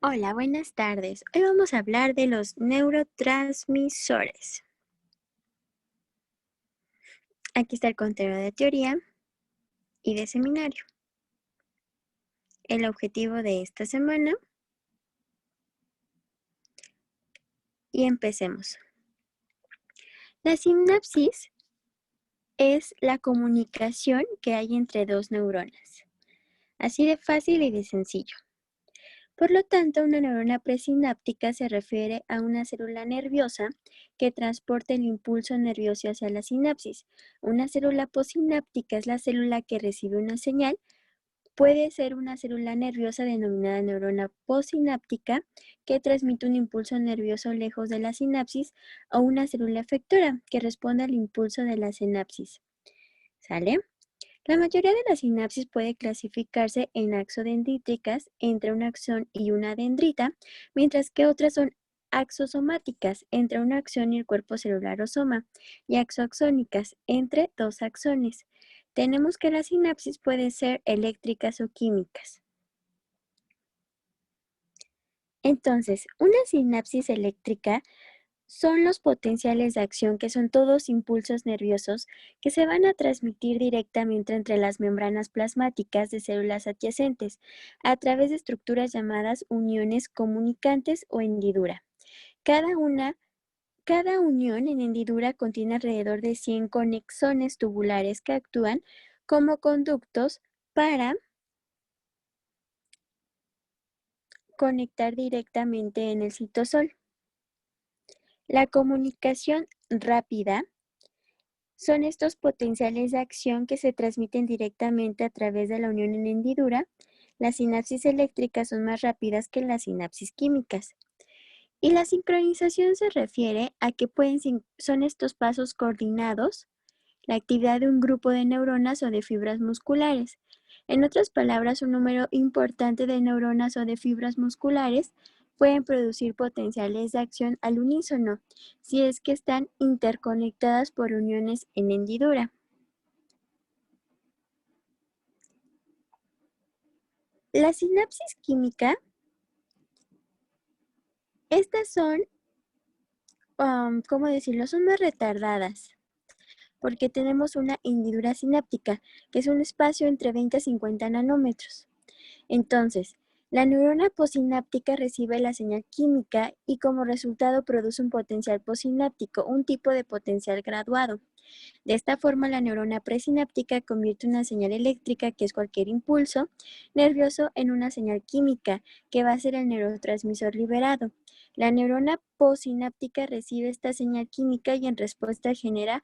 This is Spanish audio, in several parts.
Hola, buenas tardes. Hoy vamos a hablar de los neurotransmisores. Aquí está el contenido de teoría y de seminario. El objetivo de esta semana. Y empecemos. La sinapsis es la comunicación que hay entre dos neuronas. Así de fácil y de sencillo. Por lo tanto, una neurona presináptica se refiere a una célula nerviosa que transporta el impulso nervioso hacia la sinapsis. Una célula posináptica es la célula que recibe una señal. Puede ser una célula nerviosa denominada neurona posináptica que transmite un impulso nervioso lejos de la sinapsis o una célula efectora que responde al impulso de la sinapsis. ¿Sale? La mayoría de las sinapsis puede clasificarse en axodendríticas entre un axón y una dendrita, mientras que otras son axosomáticas entre un axón y el cuerpo celular o soma, y axoaxónicas entre dos axones. Tenemos que las sinapsis pueden ser eléctricas o químicas. Entonces, una sinapsis eléctrica son los potenciales de acción, que son todos impulsos nerviosos que se van a transmitir directamente entre las membranas plasmáticas de células adyacentes a través de estructuras llamadas uniones comunicantes o hendidura. Cada unión en hendidura contiene alrededor de 100 conexones tubulares que actúan como conductos para conectar directamente en el citosol. La comunicación rápida son estos potenciales de acción que se transmiten directamente a través de la unión en hendidura. Las sinapsis eléctricas son más rápidas que las sinapsis químicas. Y la sincronización se refiere a que son estos pasos coordinados, la actividad de un grupo de neuronas o de fibras musculares. En otras palabras, un número importante de neuronas o de fibras musculares pueden producir potenciales de acción al unísono, si es que están interconectadas por uniones en hendidura. La sinapsis química, estas son, ¿cómo decirlo? Son más retardadas, porque tenemos una hendidura sináptica, que es un espacio entre 20 a 50 nanómetros. Entonces, la neurona posináptica recibe la señal química y como resultado produce un potencial posináptico, un tipo de potencial graduado. De esta forma, la neurona presináptica convierte una señal eléctrica, que es cualquier impulso nervioso, en una señal química, que va a ser el neurotransmisor liberado. La neurona posináptica recibe esta señal química y en respuesta genera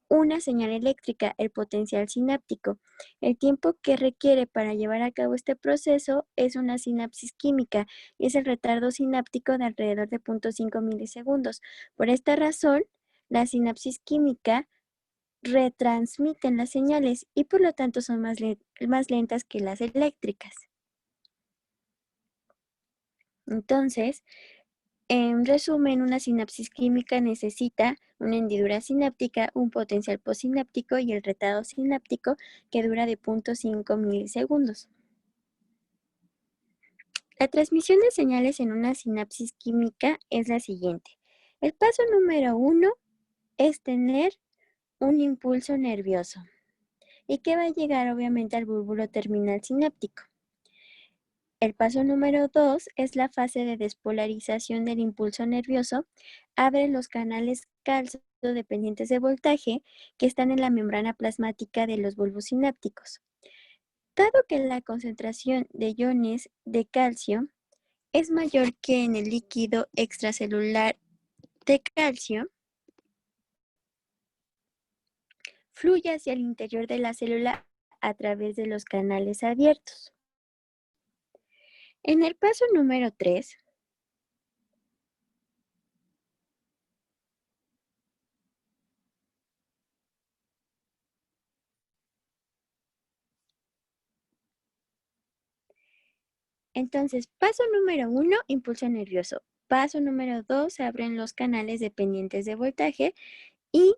una señal eléctrica, el potencial sináptico. El tiempo que requiere para llevar a cabo este proceso es una sinapsis química y es el retardo sináptico de alrededor de 0.5 milisegundos. Por esta razón, la sinapsis química retransmiten las señales y por lo tanto son más lentas que las eléctricas. Entonces, en resumen, una sinapsis química necesita una hendidura sináptica, un potencial posináptico y el retardo sináptico, que dura de 0.5 milisegundos. La transmisión de señales en una sinapsis química es la siguiente. El paso número 1 es tener un impulso nervioso y que va a llegar obviamente al bulbo terminal sináptico. El paso número 2 es la fase de despolarización del impulso nervioso. Abre los canales calcio dependientes de voltaje que están en la membrana plasmática de los bulbos sinápticos. Dado que la concentración de iones de calcio es mayor que en el líquido extracelular de calcio, fluye hacia el interior de la célula a través de los canales abiertos. En el paso número 3, entonces, paso número 1, impulso nervioso. Paso número 2, se abren los canales dependientes de voltaje y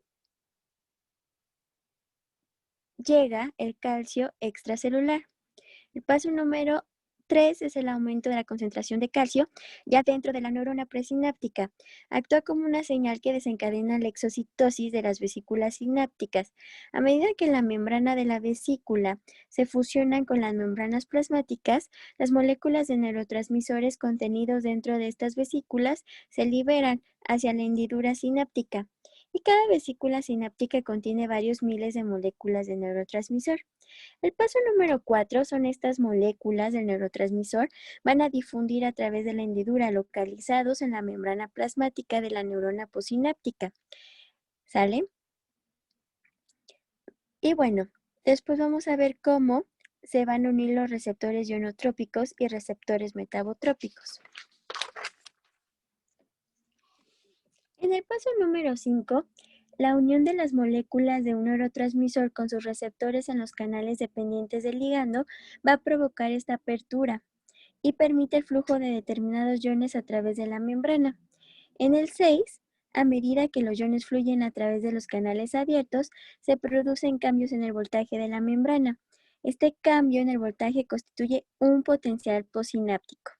llega el calcio extracelular. El paso número 3 es el aumento de la concentración de calcio ya dentro de la neurona presináptica. Actúa como una señal que desencadena la exocitosis de las vesículas sinápticas. A medida que la membrana de la vesícula se fusionan con las membranas plasmáticas, las moléculas de neurotransmisores contenidos dentro de estas vesículas se liberan hacia la hendidura sináptica. Y cada vesícula sináptica contiene varios miles de moléculas de neurotransmisor. El paso número 4 son estas moléculas del neurotransmisor van a difundir a través de la hendidura localizados en la membrana plasmática de la neurona posináptica. ¿Sale? Y bueno, después vamos a ver cómo se van a unir los receptores ionotrópicos y receptores metabotrópicos. En el paso número 5, la unión de las moléculas de un neurotransmisor con sus receptores en los canales dependientes del ligando va a provocar esta apertura y permite el flujo de determinados iones a través de la membrana. En el 6, a medida que los iones fluyen a través de los canales abiertos, se producen cambios en el voltaje de la membrana. Este cambio en el voltaje constituye un potencial posináptico.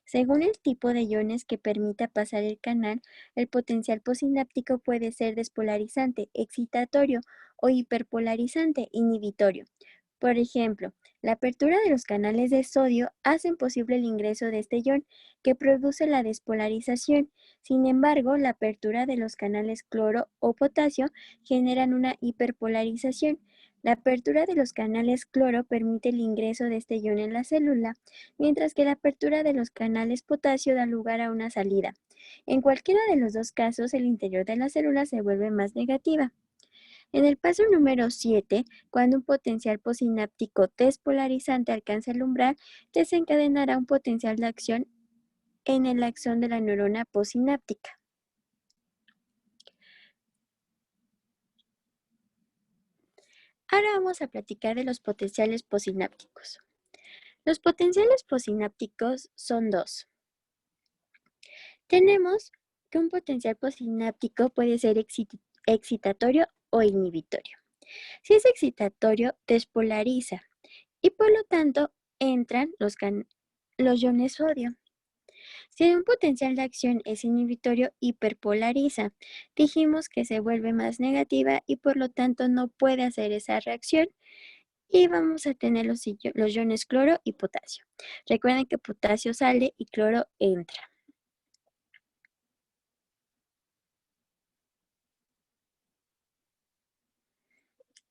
Según el tipo de iones que permita pasar el canal, el potencial posináptico puede ser despolarizante, excitatorio o hiperpolarizante, inhibitorio. Por ejemplo, la apertura de los canales de sodio hacen posible el ingreso de este ion que produce la despolarización. Sin embargo, la apertura de los canales cloro o potasio generan una hiperpolarización. La apertura de los canales cloro permite el ingreso de este ion en la célula, mientras que la apertura de los canales potasio da lugar a una salida. En cualquiera de los dos casos, el interior de la célula se vuelve más negativa. En el paso número 7, cuando un potencial posináptico despolarizante alcanza el umbral, desencadenará un potencial de acción en el axón de la neurona posináptica. Ahora vamos a platicar de los potenciales posinápticos. Los potenciales posinápticos son dos. Tenemos que un potencial posináptico puede ser excitatorio o inhibitorio. Si es excitatorio, despolariza y por lo tanto entran los iones sodio. Si un potencial de acción es inhibitorio, hiperpolariza. Dijimos que se vuelve más negativa y por lo tanto no puede hacer esa reacción. Y vamos a tener los iones cloro y potasio. Recuerden que potasio sale y cloro entra.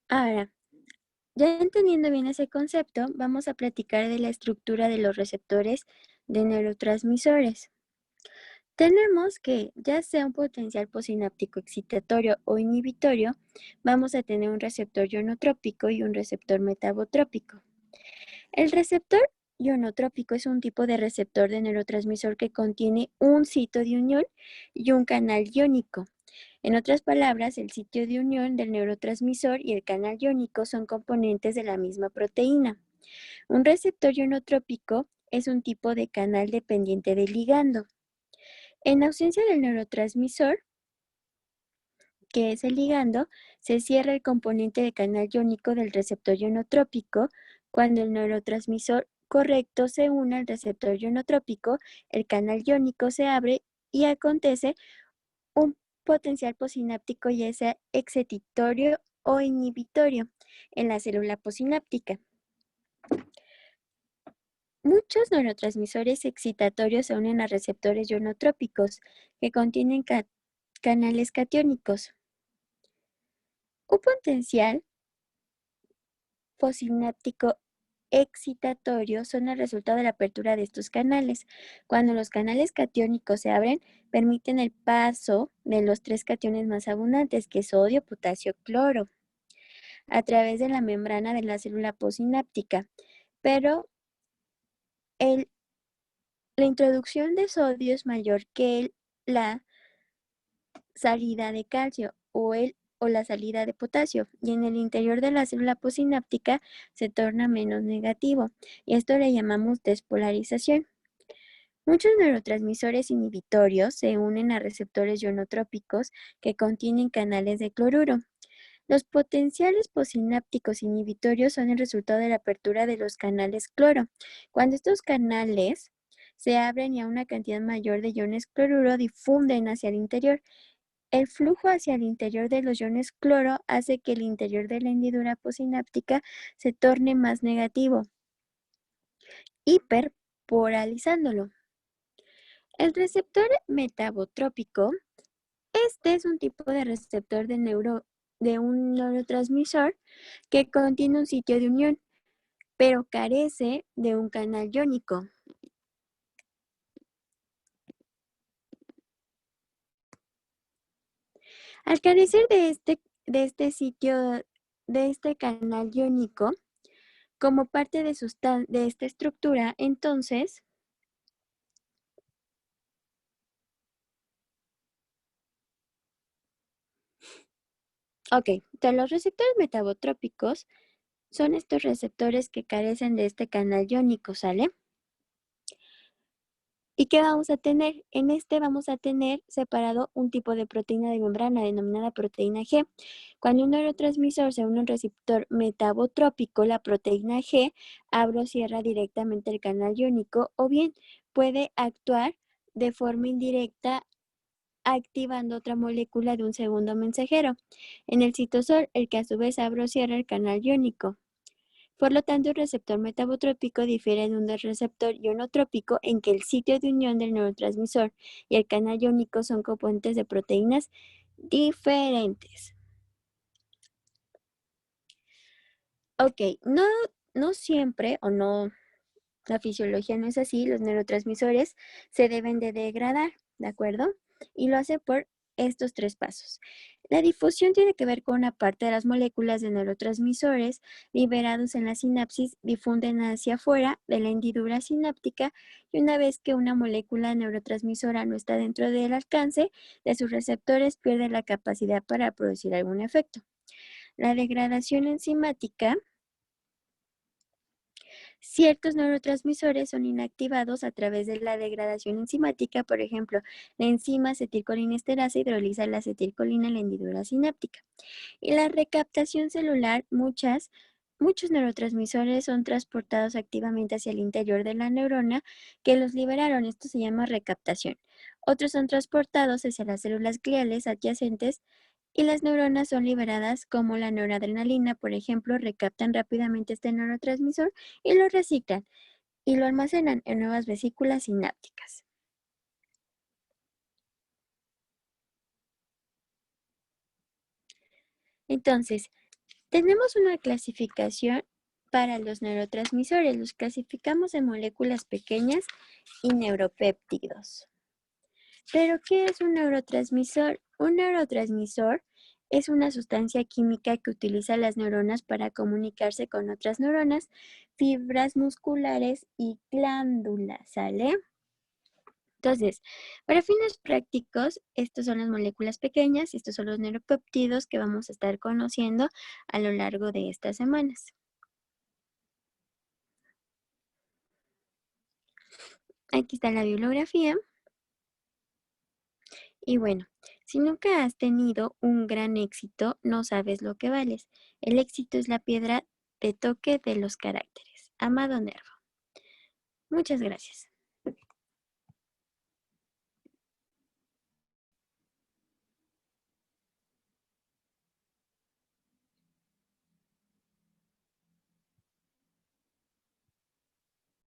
Ahora, ya entendiendo bien ese concepto, vamos a platicar de la estructura de los receptores de neurotransmisores. Tenemos que, ya sea un potencial posináptico excitatorio o inhibitorio, vamos a tener un receptor ionotrópico y un receptor metabotrópico. El receptor ionotrópico es un tipo de receptor de neurotransmisor que contiene un sitio de unión y un canal iónico. En otras palabras, el sitio de unión del neurotransmisor y el canal iónico son componentes de la misma proteína. Un receptor ionotrópico es un tipo de canal dependiente del ligando. En ausencia del neurotransmisor, que es el ligando, se cierra el componente de canal iónico del receptor ionotrópico. Cuando el neurotransmisor correcto se une al receptor ionotrópico, el canal iónico se abre y acontece un potencial posináptico, ya sea excitatorio o inhibitorio, en la célula posináptica. Muchos neurotransmisores excitatorios se unen a receptores ionotrópicos que contienen canales catiónicos. Un potencial posináptico excitatorio son el resultado de la apertura de estos canales. Cuando los canales catiónicos se abren, permiten el paso de los tres cationes más abundantes, que es sodio, potasio, cloro, a través de la membrana de la célula posináptica. Pero la introducción de sodio es mayor que la salida de calcio o la salida de potasio, y en el interior de la célula posináptica se torna menos negativo, y esto le llamamos despolarización. Muchos neurotransmisores inhibitorios se unen a receptores ionotrópicos que contienen canales de cloruro. Los potenciales postsinápticos inhibitorios son el resultado de la apertura de los canales cloro. Cuando estos canales se abren y a una cantidad mayor de iones cloruro difunden hacia el interior. El flujo hacia el interior de los iones cloro hace que el interior de la hendidura postsináptica se torne más negativo, hiperpolarizándolo. El receptor metabotrópico, este es un tipo de receptor de un neurotransmisor que contiene un sitio de unión, pero carece de un canal iónico. Al carecer de este sitio, de este canal iónico, como parte de esta estructura, entonces, entonces los receptores metabotrópicos son estos receptores que carecen de este canal iónico, ¿sale? ¿Y qué vamos a tener? En este vamos a tener separado un tipo de proteína de membrana denominada proteína G. Cuando un neurotransmisor se une a un receptor metabotrópico, la proteína G abre o cierra directamente el canal iónico o bien puede actuar de forma indirecta activando otra molécula de un segundo mensajero en el citosol, el que a su vez abre o cierra el canal iónico. Por lo tanto, el receptor metabotrópico difiere de un receptor ionotrópico en que el sitio de unión del neurotransmisor y el canal iónico son componentes de proteínas diferentes. No siempre o no, la fisiología no es así, los neurotransmisores se deben de degradar, ¿de acuerdo? Y lo hace por estos 3 pasos. La difusión tiene que ver con una parte de las moléculas de neurotransmisores liberados en la sinapsis difunden hacia afuera de la hendidura sináptica y una vez que una molécula neurotransmisora no está dentro del alcance de sus receptores pierde la capacidad para producir algún efecto. La degradación enzimática. Ciertos neurotransmisores son inactivados a través de la degradación enzimática, por ejemplo, la enzima acetilcolinesterasa hidroliza la acetilcolina en la hendidura sináptica. Y la recaptación celular, muchos neurotransmisores son transportados activamente hacia el interior de la neurona que los liberaron. Esto se llama recaptación. Otros son transportados hacia las células gliales adyacentes y las neuronas son liberadas como la noradrenalina, por ejemplo, recaptan rápidamente este neurotransmisor y lo reciclan y lo almacenan en nuevas vesículas sinápticas. Entonces, tenemos una clasificación para los neurotransmisores. Los clasificamos en moléculas pequeñas y neuropéptidos. ¿Pero qué es un neurotransmisor? Un neurotransmisor es una sustancia química que utiliza las neuronas para comunicarse con otras neuronas, fibras musculares y glándulas, ¿sale? Entonces, para fines prácticos, estas son las moléculas pequeñas y estos son los neuropéptidos que vamos a estar conociendo a lo largo de estas semanas. Aquí está la bibliografía. Y bueno, si nunca has tenido un gran éxito, no sabes lo que vales. El éxito es la piedra de toque de los caracteres. Amado Nervo. Muchas gracias.